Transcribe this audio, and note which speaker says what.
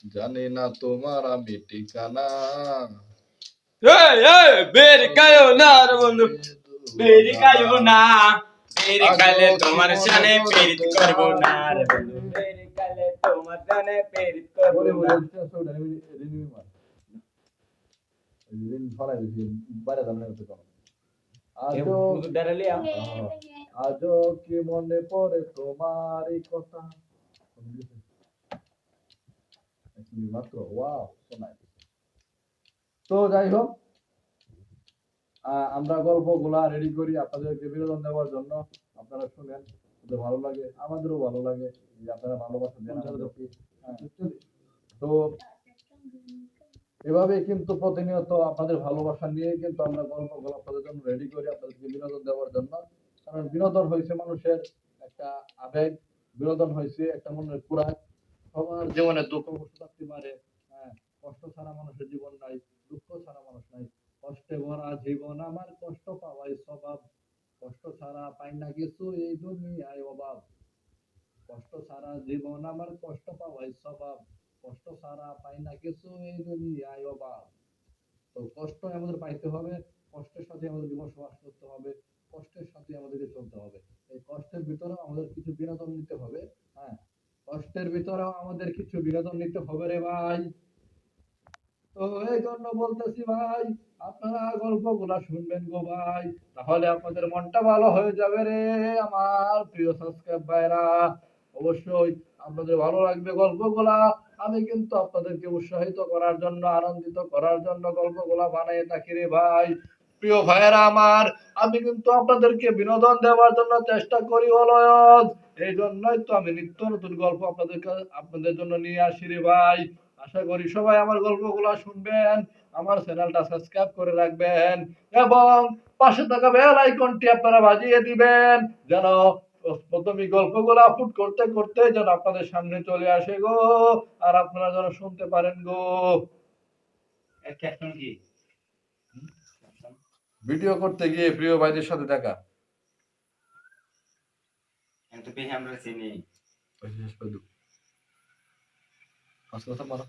Speaker 1: জানি না তোমার আমি ঠিকানা।
Speaker 2: এই এই বেরি কায়ো না রে বন্ধু, বেরি কায়ো না, বেরি কালে তোমার সানে পেরিত করব না রে বন্ধু, বেরি কালে তোমার সানে পেরিত করব না।
Speaker 1: আজও কি মনে পড়ে তোমার এই কথা। মাত্র ওয়াও, তো যাই হোক, আমরা গল্পগুলা রেডি করি আপনাদেরকে বিনোদন দেওয়ার জন্য। আপনারা শুনেন, ওদের ভালো লাগে, আমাদেরও ভালো লাগে যে আপনারা ভালোবাসা দেন আমাদেরকে। তো এভাবে কিন্তু প্রতিনিয়ত আপনাদের ভালোবাসা নিয়ে কিন্তু আমরা গল্পগুলো আপনাদের জন্য রেডি করি, আপনাদেরকে বিনোদন দেওয়ার জন্য। কারণ বিনোদন হয়েছে মানুষের একটা আবেগ, বিনোদন হয়েছে একটা মনের খোরাক। সবার জীবনে দুঃখ কষ্ট থাকতে পারে, হ্যাঁ, কষ্ট ছাড়া মানুষের জীবন নাই, দুঃখ ছাড়া মানুষ নাই। কষ্টে ভরা জীবন আমার, কষ্ট পাওয়াই স্বভাব, কষ্ট ছাড়া পাই না কিছু এই দুনিয়ায় অভাব। কষ্ট ছাড়া জীবন আমার, কষ্ট পাওয়াই স্বভাব, কষ্ট ছাড়া পাই না কিছু এই দুনিয়ায় অভাব। তো কষ্ট আমাদের পাইতে হবে, কষ্টের সাথে আমাদের বসবাস করতে হবে, কষ্টের সাথে আমাদেরকে চলতে হবে। এই কষ্টের ভিতরেও আমাদের কিছু বিনোদন নিতে হবে। হ্যাঁ, কষ্টের ভিতরেও আমাদের কিছু বিনোদন নিতে হবে রে ভাই। তো এই জন্য বলতেছি ভাই, আপনারা গল্পগুলা শুনবেন গো ভাই, তাহলে আপনাদের মনটা ভালো হয়ে যাবে রে আমার প্রিয় সাবস্ক্রাইব ভাইরা। অবশ্যই আপনাদের ভালো লাগবে গল্পগুলা। আমি কিন্তু আপনাদেরকে উৎসাহিত করার জন্য, আনন্দিত করার জন্য গল্পগুলা বানিয়ে থাকি রে ভাই। প্রিয় ভাইয়েরা আমার, আমি কিন্তু আপনাদেরকে বিনোদন দেওয়ার জন্য চেষ্টা করি অলয়জ। এই জন্যই তো আমি নিত্য নতুন গল্প আপনাদের জন্য নিয়ে আসি রে ভাই। আশা করি সবাই আমার গল্পগুলো শুনবেন, আমার চ্যানেলটা সাবস্ক্রাইব করে রাখবেন এবং পাশে থাকা বেল আইকনটি আপনারা বাজিয়ে দিবেন, যেন প্রথমে গল্পগুলো আপলোড করতে করতে যেন আপনাদের সামনে চলে আসে গো, আর আপনারা যেন শুনতে পারেন গো। ভিডিও করতে গিয়ে প্রিয় ভাইদের সাথে দেখা।
Speaker 2: আমরা চিনি
Speaker 1: কথা মারো।